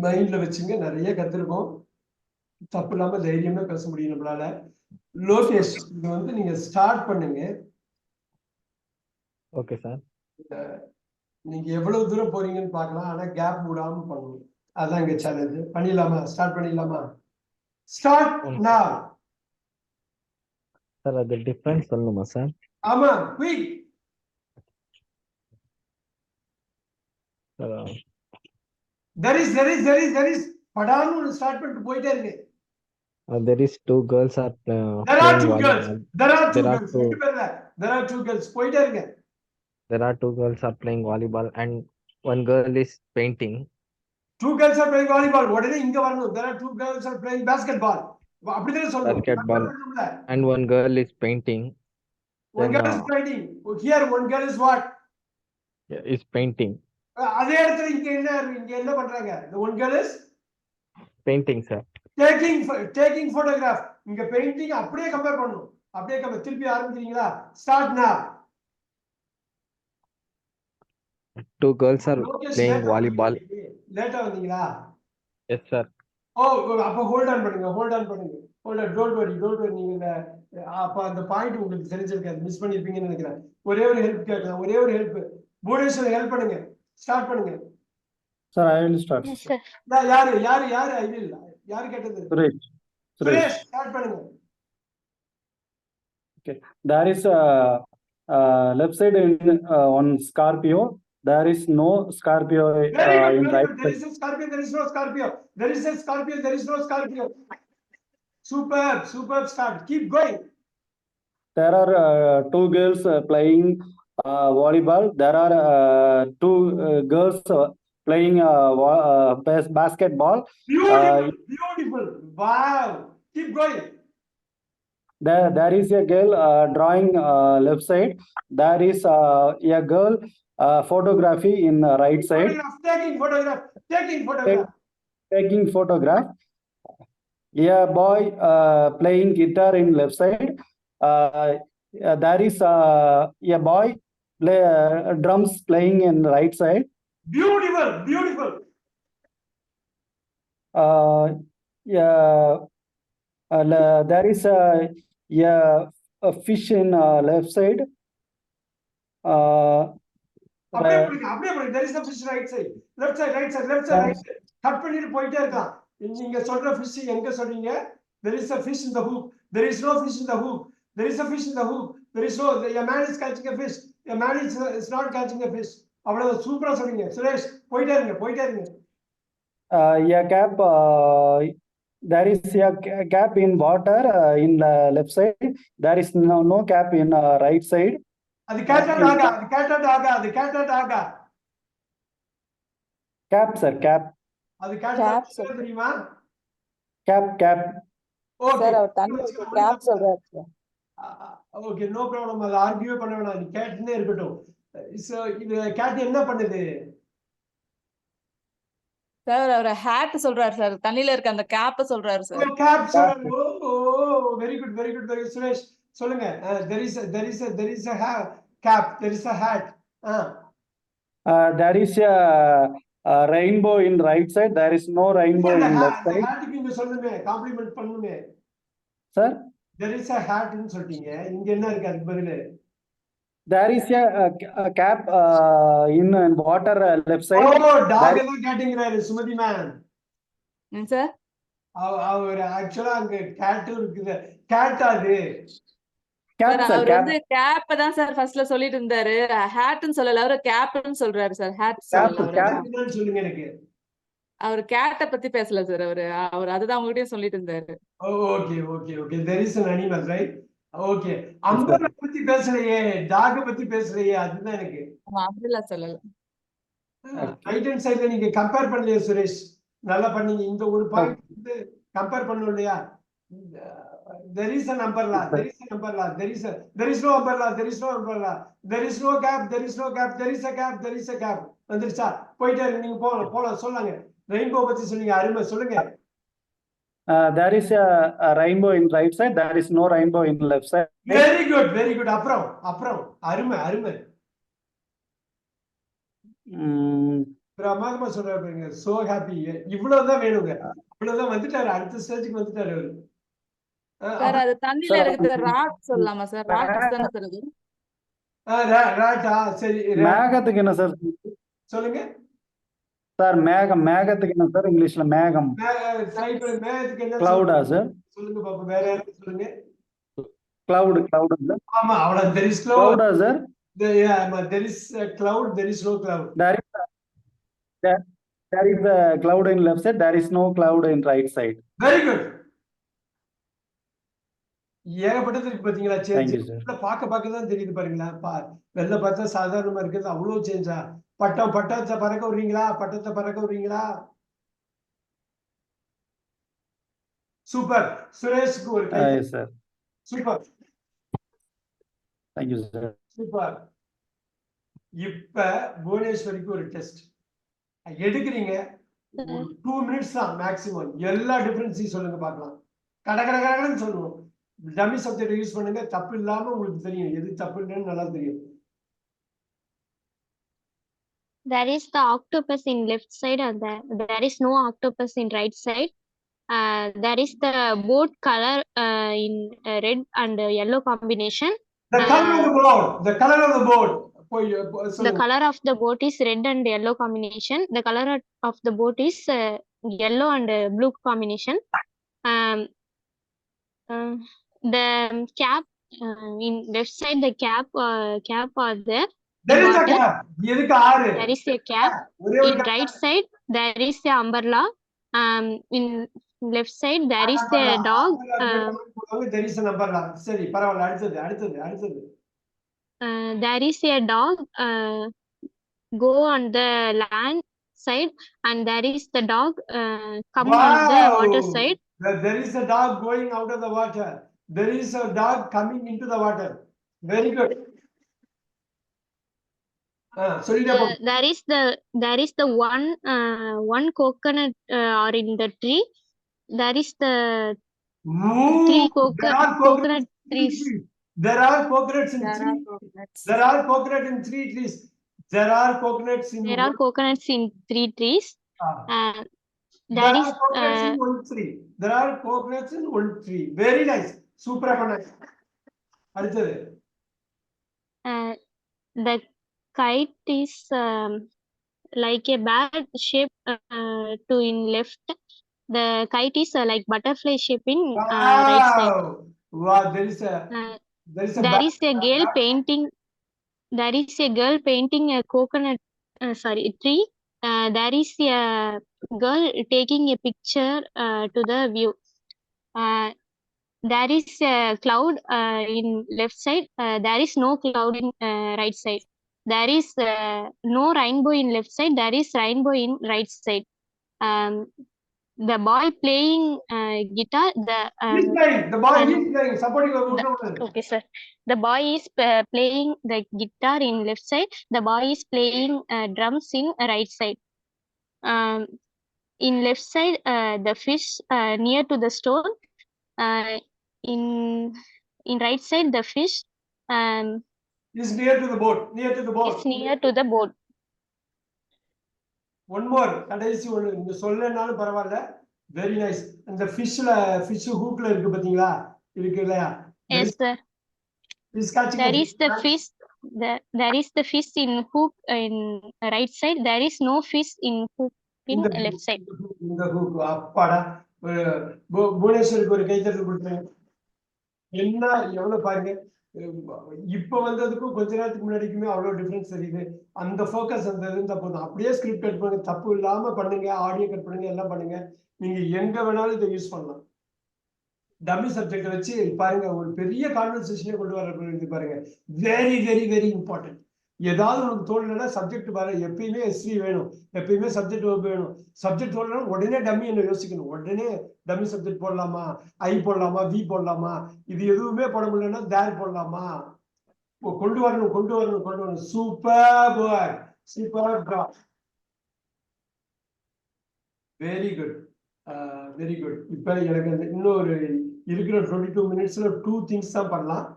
மைண்ட்ல வச்சுங்க. நிறைய கத்துருக்கோம். தப்பு இல்லாம தைரியமா பேச முடியும் நம்மளால. லோகேஷ், இது வந்து நீங்க ஸ்டார்ட் பண்ணுங்க. Okay sir. நீங்க எவ்வளவு தூரம் போறீங்கன்னு பார்க்கலாம். ஆனா கேப் விடாம பண்ணணும். அதான் இங்க சேலஞ்சு. பண்ணிடலாமா? ஸ்டார்ட் பண்ணிடலாமா? Start now. சார் அது டிஃபரன்ஸ் சொல்லணுமா சார்? ஆமா, குயிக். there is படான்னு ஸ்டார்ட் பண்ணிட்டு போயிட்டே இருக்கு. There is two girls are there are playing two girls. volleyball. there are two There are girls. two. ரெண்டு பேர்ல there are two girls. போயிட்டே இருக்கு. There are two girls are playing volleyball and one girl is painting. Two girls are playing volleyball. உடனே இங்க வரணும். there are two girls are playing basketball. அப்படிதான் சொல்லணும். Basketball. And one girl is painting. One girl is painting. Here one girl is what? Is painting. அதே இடத்துல இங்க என்ன பண்றாங்க? The one girl is painting sir. taking photograph. இங்க painting அப்படியே compare பண்ணனும். அப்படியே திருப்பி ஆரம்பிக்கிறீங்களா? Start now. Two girls are playing volleyball. லேட்டா வந்தீங்களா? Yes sir. அப்ப ஹோல்ட் ஆன் பண்ணுங்க. டோன்ட் வரி நீங்க அப்ப அந்த பாயிண்ட் உங்களுக்கு தெரிஞ்சிருக்காது. மிஸ் பண்ணிருப்பீங்கன்னு நினைக்கிறேன். ஒரே ஒரு ஹெல்ப் கேட்கலாம். ஒரே ஒரு ஹெல்ப். புவனேஸ்வர் ஹெல்ப் பண்ணுங்க. ஸ்டார்ட் பண்ணுங்க. Sir I will start. Yes sir. யாரு ஐ வில். யாரு கேட்டது? சுரேஷ் ஸ்டார்ட் பண்ணுங்க. Okay, there is a left side in on Scorpio. There is no Scorpio in right side. There is a Scorpio, there is no Scorpio. There is a Scorpio, there is no Scorpio. Superb start. Keep going. There are two girls playing volleyball. There are two girls playing basketball. Beautiful. Wow. Keep going. There is a girl drawing left side. There is a girl photography in the right side. Taking photograph. A boy playing guitar in left side. There is a boy drums playing in the right side. Beautiful. There is a fish in left side. There is a fish right side. Left side. Cut பண்ணிட்டு போயிட்டே இருக்கலாம். நீங்க சொல்ற fish எங்க சொல்றீங்க? There is a fish in the hook. There is no fish in the hook. There is a fish in the hook. There is no. A man is catching a fish. A man is not catching a fish. அவ்வளவு சூப்பரா சொல்றீங்க. சுரேஷ் போயிட்டே இருங்க. A cap. There is a cap in water in the left side. There is no cap in right side. அது கேட்டட் ஆகா. Cap sir, cap. அது கேட்டட் தெரியுமா? Cap. Okay. Sir, தண்ணிக்கு கேப் சொல்றாரு சார். Okay, no problem. அது ஆர்கியூ பண்ண வேணாம். நீ கேட்னே இருக்கட்டும். சோ இது கேட் என்ன பண்ணுது? சார் அவர் ஹேட் சொல்றாரு சார். தண்ணில இருக்க அந்த கேப் சொல்றாரு சார். கேப் சொல்றாரு. வெரி குட் சுரேஷ் சொல்லுங்க. there is a cap. There is a hat. There is a rainbow in right side. There is no rainbow in left side. hat நீங்க சொல்லுங்க. Complement பண்ணுங்க. Sir, there is a hat ன்னு சொல்றீங்க. இங்க என்ன இருக்கு அதுக்கு பதிலு? there is a cap in water left side. டாக் எல்லாம் கேட்டிங்கறாரு சுமதி மேம். சார் அவர் ஆக்சுவலா அங்க கேட் இருக்குது. கேட் அது. Cap sir, அவர் வந்து கேப் தான் சார் ஃபர்ஸ்ட்ல சொல்லிட்டு இருந்தாரு. ஹேட்னு சொல்லல. அவர் கேப்னு சொல்றாரு சார். ஹேட் சொல்லல. கேப்னு சொல்லுங்க எனக்கு. அவர் கேட்ட பத்தி பேசல சார். அவர் அதுதான் உங்ககிட்டயும் சொல்லிட்டு இருந்தாரு. Okay. there is an animal, right? Okay. Umbrella பத்தி பேசலையே, டாக் பத்தி பேசலையே, அதுதான் எனக்கு. அம்பர்லா சொல்லல. ரைட் ஹேண்ட் சைடுல நீங்க கம்பேர் பண்ணலையே சுரேஷ். நல்லா பண்ணீங்க. இந்த ஒரு பாயிண்ட் வந்து கம்பேர் பண்ணனும் இல்லையா? there is an umbrella. There is no umbrella. There is no gap. There is a gap. வந்துருச்சா? போயிட்டே நீங்க போலாம் சொல்லுங்க. ரெயின்போ பத்தி சொன்னீங்க. அருமை சொல்லுங்க. There is a rainbow in right side. There is no rainbow in left side. Very good. அப்புறம் அருமை. பிரமாதமா சொல்றாரு பாருங்க. So happy. இவ்வளவுதான் வேணுங்க. இவ்வளவுதான் வந்துட்டாரு. அடுத்த ஸ்டேஜுக்கு வந்துட்டாரு அவரு. சார் அது தண்ணில Sir, இருக்கிற ராட் சொல்லலாமா சார்? ராட்ஸ் தானே சார் அது? ராட்டா சரி மேகத்துக்கு என்ன சார்? சொல்லுங்க. சார் மேகத்துக்கு என்ன சார் இங்கிலீஷ்ல மேகம்? மேகத்துக்கு என்ன கிளவுடா சார்? சொல்லுங்க பாப்போம். வேற யாரும் சொல்லுங்க. கிளவுடு ஆமா அவ்வளவு. there is cloud. கிளவுடா sir? there is a cloud, there is no cloud. There is a cloud in left side, there is no cloud in right side. Very good. ஏகப்பட்டது இருக்கு பாத்தீங்களா? Thank change you, sir. பார்க்க தான் தெரியுது பாருங்களா. வெள்ள பார்த்தா சாதாரணமா இருக்குது, அவ்வளவு சேஞ்சா. பட்டத்தை பறக்க விடுறீங்களா? பட்டத்தை பறக்க விடுறீங்களா? சூப்பர். சுரேஷ்க்கு ஒரு கை. Yes, sir. Super. Thank you, sir. Super. இப்ப புவனேஸ்வரிக்கு ஒரு டெஸ்ட் எடுக்கிறீங்க. 2 minutes தான் மேக்ஸிமம். எல்லா டிஃபரன்ஸையும் சொல்லுங்க பார்க்கலாம். கடகடன்னு சொல்லுவோம். டம்மி சப்ஜெக்ட் யூஸ் பண்ணுங்க. தப்பு இல்லாம உங்களுக்கு தெரியும் எது தப்பு இல்லைன்னு நல்லா தெரியும். There is the octopus in left side and there is no octopus in right side. There is the boat color in red and yellow combination. The color of the board. The color of the board. The color of the boat is red and yellow combination. The color of the boat is yellow and blue combination. The cap in left side, the cap are there. There is a cap. எதுக்கு ஆறு? There is a cap. In right side, there is a umbrella. In left side, there is a dog. There is an umbrella. சரி பரவாயில்ல. அடுத்தது. There is a dog go on the land side and there is the dog come on the water side. There is a dog going out of the water. There is a dog coming into the water. Very good. There is the one coconut are in the tree. There is the three coconut trees. There are coconuts in three. There are coconuts in 3 trees. There are coconuts in 3 trees. There is coconuts in 1 tree. There are coconuts in 1 tree. Very nice. Super nice. அடுத்தது. The kite is like a bad shape to in left. The kite is like butterfly shape in right side. Wow, there is a girl painting. There is a girl painting a coconut tree. There is a girl taking a picture to the view. There is a cloud in left side. There is no cloud in right side. There is no rainbow in left side. There is rainbow in right side. The boy playing guitar. The boy is playing. Supporting okay, sir. The boy is playing the guitar in left side. The boy is playing drums in right side. In left side, the fish near to the stone. In right side, the fish is near to the boat. Is near to the boat. One more. கடைசி ஒன்னு நீங்க சொல்லனாலும் பரவாயில்ல. Very nice. அந்த fish hookல இருக்கு பாத்தீங்களா? இருக்கு இல்லையா? Yes, sir. There is the fish. There is the fish in hook in right side. There is no fish in hook in left side. இந்த hook அப்பாடா. புவனேஸ்வருக்கு ஒரு கைத்தட்டல் கொடுத்துருங்க. என்ன எவ்வளவு பாருங்க. இப்ப வந்ததுக்கும் கொஞ்ச நேரத்துக்கு முன்னாடிக்குமே அவ்வளவு டிஃபரன்ஸ் தெரியுது. அந்த ஃபோக்கஸ் அந்த இருந்தா போதும். அப்படியே ஸ்கிரிப்ட் கட் பண்ணுங்க. தப்பு இல்லாம பண்ணுங்க. ஆடியோ கட் பண்ணுங்க. எல்லாம் பண்ணுங்க. நீங்க எங்க வேணாலும் இதை யூஸ் பண்ணலாம். டம்மி சப்ஜெக்ட் வச்சு பாருங்க ஒரு பெரிய கான்வர்சேஷனே கொண்டு வர பாருங்க. Very very very important. ஏதாவது உங்களுக்கு தோணலைன்னா சப்ஜெக்ட் பாருங்க. எப்பயுமே எஸ்வி வேணும். எப்பயுமே சப்ஜெக்ட் வேணும். சப்ஜெக்ட் தோணலைன்னா உடனே டம்மி என்ன யோசிக்கணும். உடனே டம்மி சப்ஜெக்ட் போடலாமா, ஐ போடலாமா, வி போடலாமா, இது எதுவுமே போட முடியலன்னா தேர் போடலாமா, கொண்டு வரணும். Super boy. Super boy. Very good. Very good. இப்ப எனக்கு இன்னொரு இருக்கிற 22 minutesல 2 things தான் பண்ணலாம்.